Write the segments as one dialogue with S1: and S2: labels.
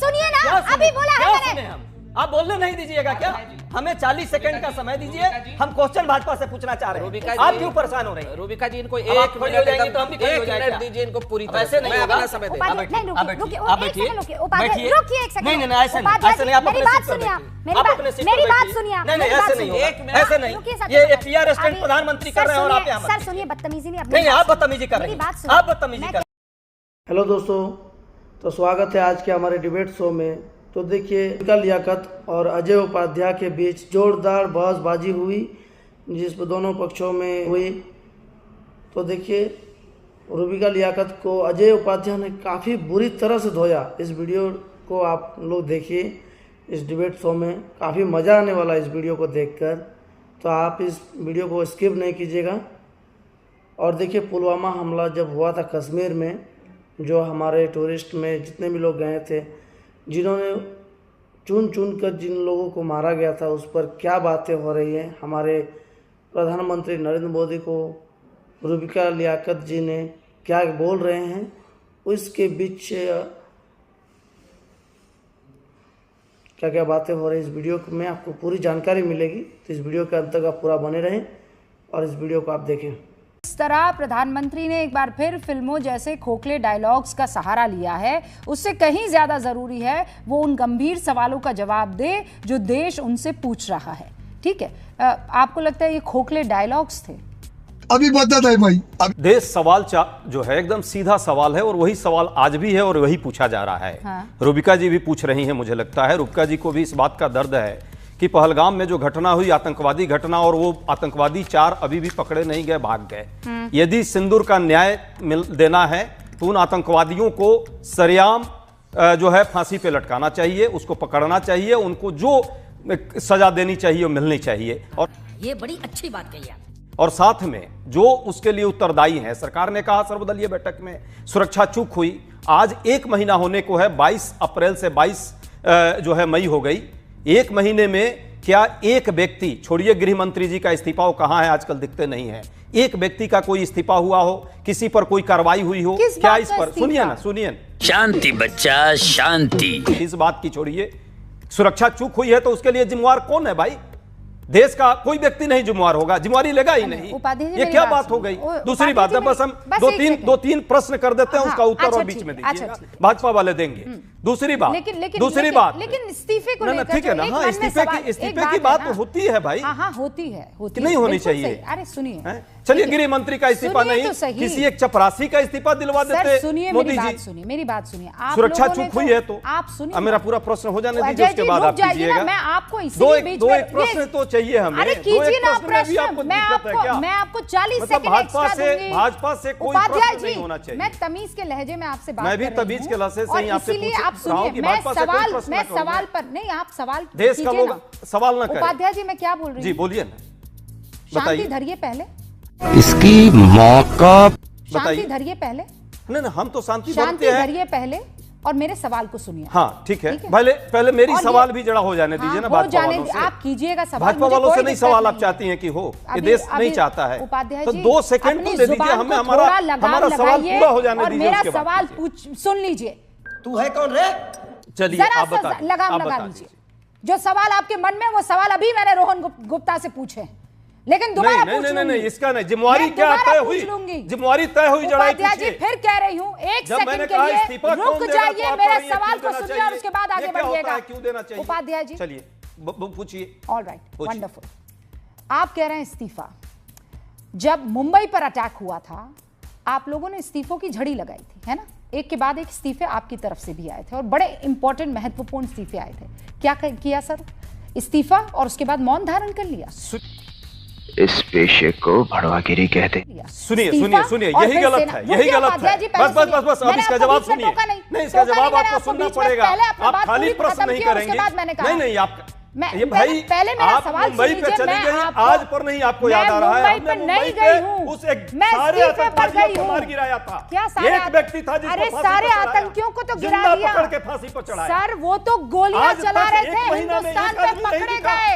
S1: सुनिए ना, अभी बोला है मैंने।
S2: आप बोलने नहीं दीजिएगा क्या? हमें 40 सेकंड का समय दीजिए, हम क्वेश्चन भाजपा से पूछना चाह रहे हैं। आप क्यों परेशान हो रहे हैं?
S3: रूबिका जी, इनको
S2: एक मिनट तो हम भी खड़े हो जाएंगे।
S3: दीजिए इनको पूरी तरह
S2: ऐसे नहीं होगा।
S1: नहीं,
S2: नहीं, ऐसे नहीं, आप
S1: मेरी
S2: अपने
S1: बात
S2: सीट
S1: सुनिए,
S2: पर
S1: मेरी
S2: बैठिए।
S1: बात सुनिए,
S2: ऐसे नहीं, ये पीआर स्टैंड प्रधानमंत्री कर रहे हैं और आप यहाँ
S1: सर सुनिए, बदतमीजी
S2: नहीं, आप बदतमीजी कर रहे हैं, आप बदतमीजी कर रहे हैं।
S4: हेलो दोस्तों, तो स्वागत है आज के हमारे डिबेट शो में। तो देखिए, रूबिका लियाकत और अजय उपाध्याय के बीच जोरदार बहसबाजी हुई, जिस पर दोनों पक्षों में हुई। तो देखिए, रूबिका लियाकत को अजय उपाध्याय ने काफ़ी बुरी तरह से धोया। इस वीडियो को आप लोग देखिए, इस डिबेट शो में काफ़ी मज़ा आने वाला है इस वीडियो को देखकर। तो आप इस वीडियो को स्किप नहीं कीजिएगा। और देखिए, पुलवामा हमला जब हुआ था कश्मीर में, जो हमारे टूरिस्ट में जितने भी लोग गए थे, जिन्होंने चुन चुन कर जिन लोगों को मारा गया था, उस पर क्या बातें हो रही हैं। हमारे प्रधानमंत्री नरेंद्र मोदी को रूबिका लियाकत जी ने क्या बोल रहे हैं, उसके बीच क्या क्या बातें हो रही है, इस वीडियो में आपको पूरी जानकारी मिलेगी। तो इस वीडियो के अंत तक आप पूरा बने रहें और इस वीडियो को आप देखें।
S5: इस तरह प्रधानमंत्री ने एक बार फिर फिल्मों जैसे खोखले डायलॉग्स का सहारा लिया है। उससे कहीं ज्यादा जरूरी है वो उन गंभीर सवालों का जवाब दे जो देश उनसे पूछ रहा है। ठीक है, आपको लगता है ये खोखले डायलॉग्स थे?
S6: अभी बता है भाई।
S7: देश सवाल जो है एकदम सीधा सवाल है और वही सवाल आज भी है और वही पूछा जा रहा है।
S5: हाँ।
S7: रूबिका जी भी पूछ रही हैं, मुझे लगता है रूबिका जी को भी इस बात का दर्द है कि पहलगाम में जो घटना हुई, आतंकवादी घटना, और वो आतंकवादी 4 अभी भी पकड़े नहीं गए, भाग गए। यदि सिंदूर का न्याय देना है तो उन आतंकवादियों को सरेआम जो है फांसी पे लटकाना चाहिए, उसको पकड़ना चाहिए, उनको जो सजा देनी चाहिए वो मिलनी चाहिए। और
S8: ये बड़ी अच्छी बात कही है।
S7: और साथ में जो उसके लिए उत्तरदायी हैं, सरकार ने कहा सर्वदलीय बैठक में सुरक्षा चूक हुई। आज 1 महीना होने को है, 22 अप्रैल से 22 जो है मई हो गई। 1 महीने में क्या एक व्यक्ति, छोड़िए गृह मंत्री जी का इस्तीफा, वो कहां है आजकल, दिखते नहीं है, एक व्यक्ति का कोई इस्तीफा हुआ हो, किसी पर कोई कार्रवाई हुई हो क्या? इस पर सुनिए ना, सुनिए।
S8: शांति बच्चा, शांति।
S7: इस बात की छोड़िए, सुरक्षा चूक हुई है तो उसके लिए जिम्मेवार कौन है भाई? देश का कोई व्यक्ति नहीं जिम्मेवार होगा, जिम्मेवारी लेगा ही नहीं। ये क्या बात हो गई? दूसरी बात है, बस हम दो तीन प्रश्न कर देते हैं, उसका उत्तर और बीच में दीजिएगा, भाजपा वाले देंगे। दूसरी बात,
S5: लेकिन इस्तीफे को लेकर
S7: ठीक है ना, हाँ, इस्तीफे की बात होती है भाई।
S5: हाँ, होती है,
S7: नहीं होनी चाहिए।
S5: अरे सुनिए,
S7: चलिए, गृह मंत्री का इस्तीफा नहीं, किसी एक चपरासी का इस्तीफा दिलवा देते।
S5: सुनिए मेरी बात सुनिए।
S7: सुरक्षा चूक हुई है तो
S5: आप सुनिए,
S7: मेरा पूरा प्रश्न हो जाने दीजिए, उसके बाद आप कीजिएगा।
S5: मैं आपको
S7: दो एक प्रश्न तो चाहिए हमें।
S5: अरे कीजिए ना प्रश्न, मैं आपको 40 सेकंड एक्स्ट्रा दूंगी।
S7: भाजपा से कोई प्रश्न नहीं होना चाहिए।
S5: मैं तमीज के लहजे में आपसे बात
S7: मैं भी तमीज के लहजे से ही आपसे पूछ रहा हूं कि भाजपा से कोई प्रश्न
S5: मैं सवाल पर नहीं, आप सवाल
S7: देश का लोग सवाल ना करें।
S5: उपाध्याय जी, मैं क्या बोल रही हूँ?
S7: जी बोलिए ना,
S5: शांति धरिए पहले,
S6: इसकी मौका
S5: शांति धरिए पहले।
S7: नहीं, हम तो शांति
S5: धरिए पहले और मेरे सवाल को सुनिए।
S7: हाँ ठीक है, पहले मेरी सवाल भी जड़ा हो जाने दीजिए ना। भाजपा वालों से
S5: आप कीजिएगा सवाल,
S7: भाजपा वालों से नहीं सवाल आप चाहती हैं कि हो, ये देश नहीं चाहता है।
S5: उपाध्याय
S7: तो
S5: जी,
S7: 2 सेकंड तो दे दीजिए हमें, हमारा सवाल पूरा हो जाने दीजिए।
S5: मेरा सवाल सुन लीजिए।
S2: तू है कौन रे?
S7: चलिए आप बताइए,
S5: लगाम लगा लीजिए। जो सवाल आपके मन में, वो सवाल अभी मैंने रोहन गुप्ता से पूछे, लेकिन दोबारा पूछ लूंगी।
S7: नहीं, इसका नहीं, जिम्मेवारी क्या तय हुई? जिम्मेवारी तय हुई, जड़ाई
S5: जी फिर कह रही हूँ, 1 सेकंड के लिए रुक जाइए, मेरे सवाल को सुनिए और उसके बाद आगे बढ़िएगा।
S7: क्यों देना चाहिए?
S5: उपाध्याय जी
S7: चलिए पूछिए।
S5: All right, wonderful. आप कह रहे हैं इस्तीफा। जब मुंबई पर अटैक हुआ था, आप लोगों ने इस्तीफों की झड़ी लगाई थी, है ना? एक के बाद एक इस्तीफे आपकी तरफ से भी आए थे और बड़े इंपॉर्टेंट महत्वपूर्ण इस्तीफे आए थे। क्या किया सर? इस्तीफा और उसके बाद मौन धारण कर लिया।
S6: इस पेशे को भड़वागिरी कहते हैं।
S7: सुनिए, यही गलत है, यही गलत है। बस अब इसका जवाब सुनिए। नहीं, इसका जवाब आपको सुनना पड़ेगा। आप खाली प्रश्न नहीं करेंगे। नहीं, आप ये भाई,
S5: पहले मेरा सवाल
S7: मुंबई पे चली गई, आज पर नहीं आपको याद आ रहा है?
S5: मैं नहीं गई हूँ,
S7: उस एक सारे आतंकवादियों को मार गिराया था।
S5: क्या सारे
S7: एक व्यक्ति था जिसको
S5: अरे सारे आतंकियों को तो गिरा दिया,
S7: पकड़ के फांसी पर चढ़ाया।
S5: सर वो तो गोलियां चला रहे थे, हिंदुस्तान पे पकड़े गए,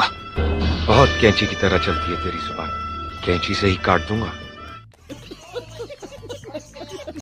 S9: दूंगा।
S6: बहुत कैंची की तरह चलती है तेरी जुबान, कैंची से ही काट दूंगा।